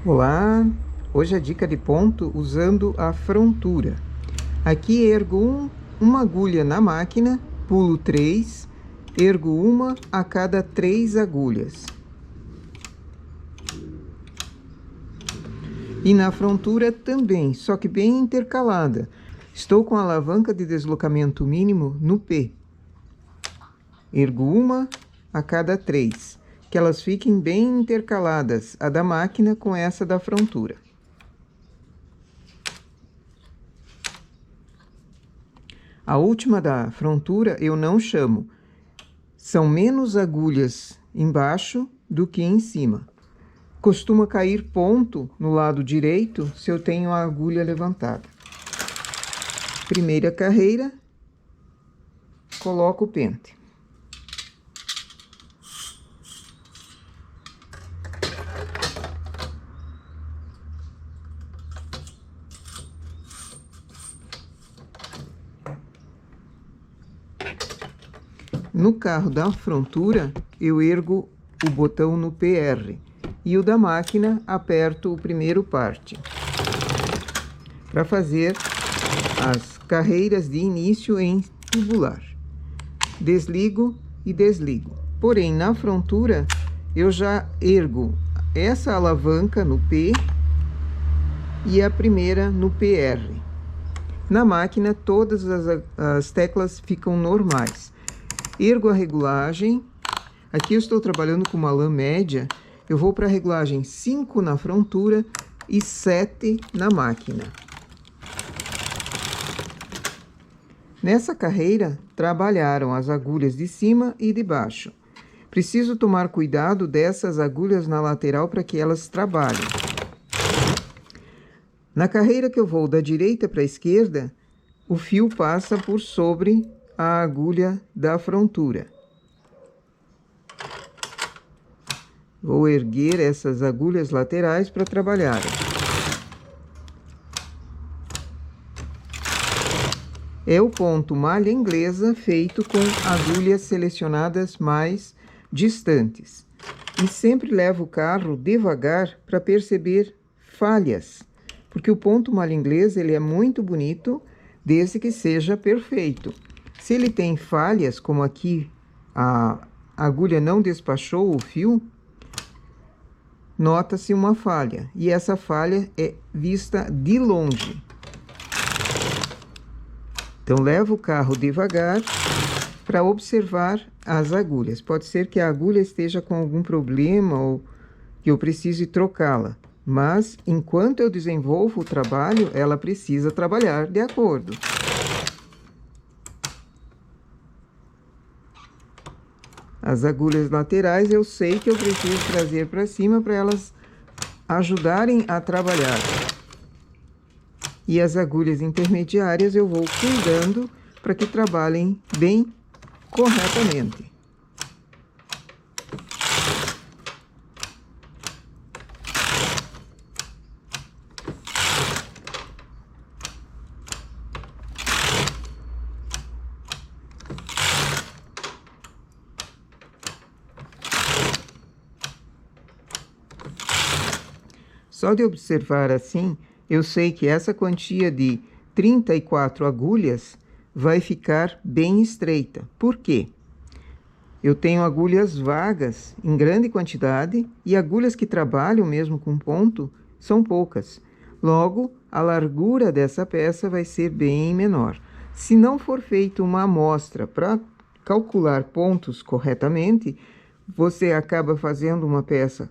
Olá, hoje a dica de ponto usando a frontura. Aqui ergo uma agulha na máquina, pulo 3, ergo uma a cada 3 agulhas. E na frontura também, só que bem intercalada. Estou com a alavanca de deslocamento mínimo no P. Ergo uma a cada 3. Que elas fiquem bem intercaladas, a da máquina com essa da frontura. A última da frontura eu não chamo. São menos agulhas embaixo do que em cima. Costuma cair ponto no lado direito se eu tenho a agulha levantada. Primeira carreira, coloco o pente. No carro da frontura, eu ergo o botão no PR e o da máquina aperto o primeiro parte para fazer as carreiras de início em tubular. Desligo e desligo. Porém, na frontura, eu já ergo essa alavanca no P e a primeira no PR. Na máquina, todas as teclas ficam normais. Ergo a regulagem. Aqui eu estou trabalhando com uma lã média. Eu vou para a regulagem 5 na frontura e 7 na máquina. Nessa carreira, trabalharam as agulhas de cima e de baixo. Preciso tomar cuidado dessas agulhas na lateral para que elas trabalhem. Na carreira que eu vou da direita para a esquerda, o fio passa por sobre a agulha da frontura. Vou erguer essas agulhas laterais para trabalharem. É o ponto malha inglesa feito com agulhas selecionadas mais distantes. E sempre levo o carro devagar para perceber falhas, porque o ponto malha inglesa ele é muito bonito desde que seja perfeito. Se ele tem falhas, como aqui a agulha não despachou o fio, nota-se uma falha. E essa falha é vista de longe. Então, levo o carro devagar para observar as agulhas. Pode ser que a agulha esteja com algum problema ou que eu precise trocá-la. Mas, enquanto eu desenvolvo o trabalho, ela precisa trabalhar de acordo. As agulhas laterais eu sei que eu preciso trazer para cima para elas ajudarem a trabalhar. E as agulhas intermediárias eu vou cuidando para que trabalhem bem corretamente. Só de observar assim, eu sei que essa quantia de 34 agulhas vai ficar bem estreita. Por quê? Eu tenho agulhas vagas em grande quantidade e agulhas que trabalham mesmo com ponto são poucas. Logo, a largura dessa peça vai ser bem menor. Se não for feita uma amostra para calcular pontos corretamente, você acaba fazendo uma peça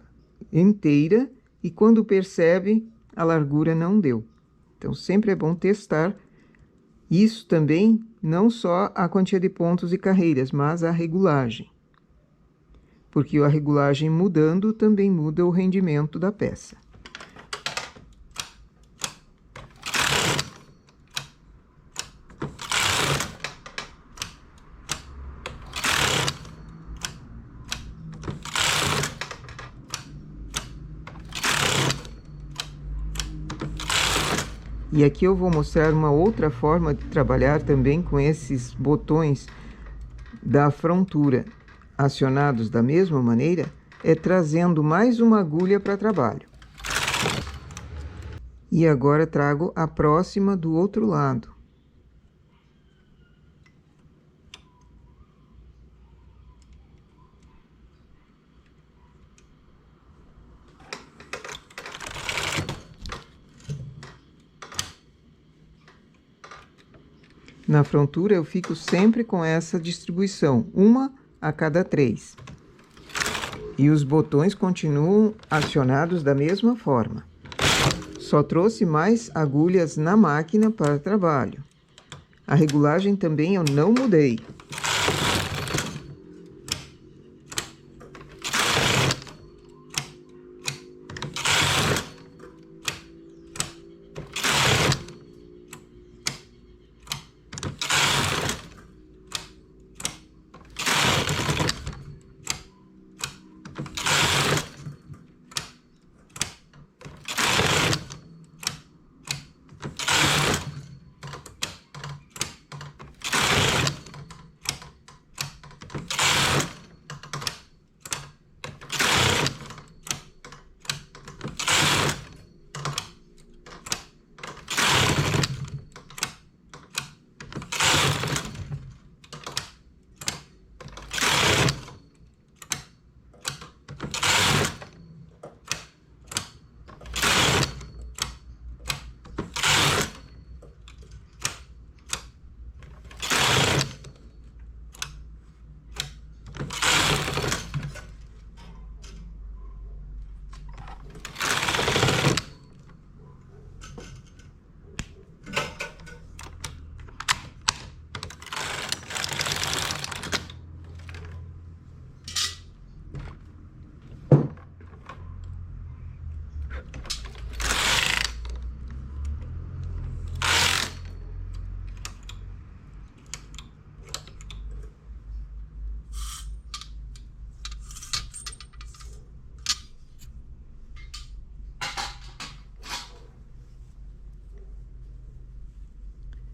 inteira e quando percebe, a largura não deu. Então, sempre é bom testar isso também, não só a quantia de pontos e carreiras, mas a regulagem. Porque a regulagem mudando também muda o rendimento da peça. E aqui eu vou mostrar uma outra forma de trabalhar também com esses botões da frontura acionados da mesma maneira, é trazendo mais uma agulha para trabalho. E agora trago a próxima do outro lado. Na frontura eu fico sempre com essa distribuição, uma a cada 3. E os botões continuam acionados da mesma forma. Só trouxe mais agulhas na máquina para trabalho. A regulagem também eu não mudei.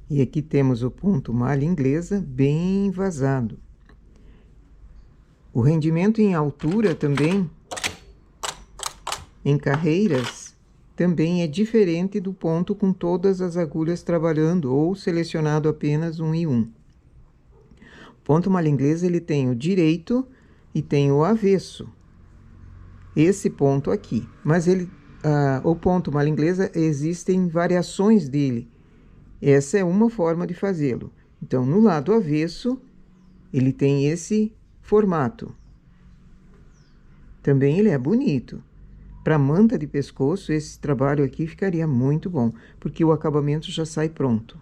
E aqui temos o ponto malha inglesa bem vazado. O rendimento em altura também, em carreiras, também é diferente do ponto com todas as agulhas trabalhando ou selecionado apenas 1 e 1. O ponto malha inglesa ele tem o direito e tem o avesso. Esse ponto aqui, mas o ponto malha inglesa existem variações dele. Essa é uma forma de fazê-lo. Então, no lado avesso, ele tem esse formato. Também ele é bonito. Para manta de pescoço, esse trabalho aqui ficaria muito bom, porque o acabamento já sai pronto.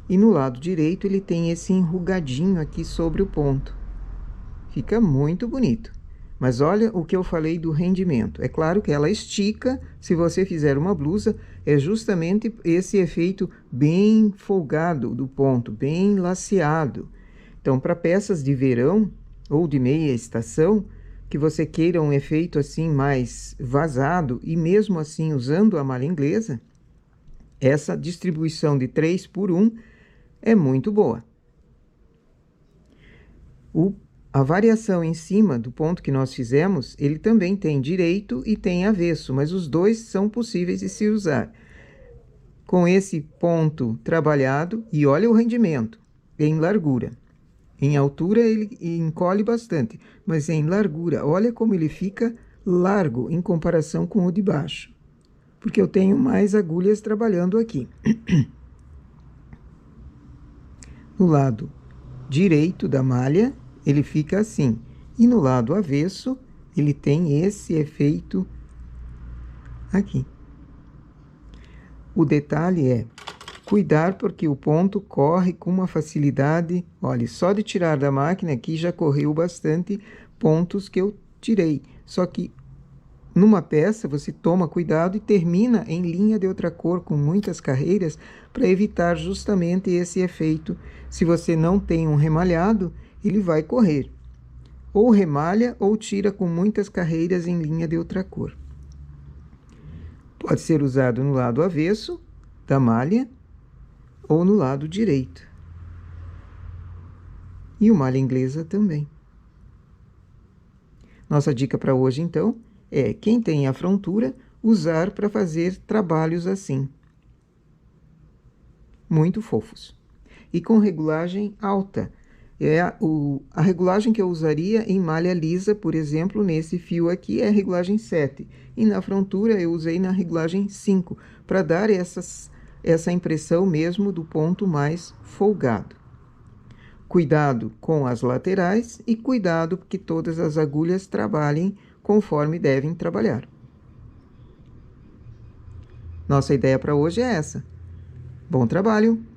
E no lado direito, ele tem esse enrugadinho aqui sobre o ponto. Fica muito bonito. Mas olha o que eu falei do rendimento. É claro que ela estica, se você fizer uma blusa, é justamente esse efeito bem folgado do ponto, bem laceado. Então, para peças de verão ou de meia estação, que você queira um efeito assim mais vazado, e mesmo assim usando a malha inglesa, essa distribuição de 3 por 1 é muito boa. A variação em cima do ponto que nós fizemos, ele também tem direito e tem avesso, mas os dois são possíveis de se usar. Com esse ponto trabalhado, e olha o rendimento, em largura. Em altura ele encolhe bastante, mas em largura, olha como ele fica largo em comparação com o de baixo. Porque eu tenho mais agulhas trabalhando aqui. No lado direito da malha, ele fica assim. E no lado avesso, ele tem esse efeito aqui. O detalhe é cuidar porque o ponto corre com uma facilidade. Olha, só de tirar da máquina aqui já correu bastante pontos que eu tirei. Só que numa peça você toma cuidado e termina em linha de outra cor com muitas carreiras para evitar justamente esse efeito. Se você não tem um remalhado, ele vai correr. Ou remalha ou tira com muitas carreiras em linha de outra cor. Pode ser usado no lado avesso da malha ou no lado direito. E o malha inglesa também. Nossa dica para hoje, então, é quem tem a frontura, usar para fazer trabalhos assim. Muito fofos. E com regulagem alta. A regulagem que eu usaria em malha lisa, por exemplo, nesse fio aqui é a regulagem 7. E na frontura eu usei na regulagem 5, para dar essa impressão mesmo do ponto mais folgado. Cuidado com as laterais e cuidado que todas as agulhas trabalhem conforme devem trabalhar. Nossa ideia para hoje é essa. Bom trabalho!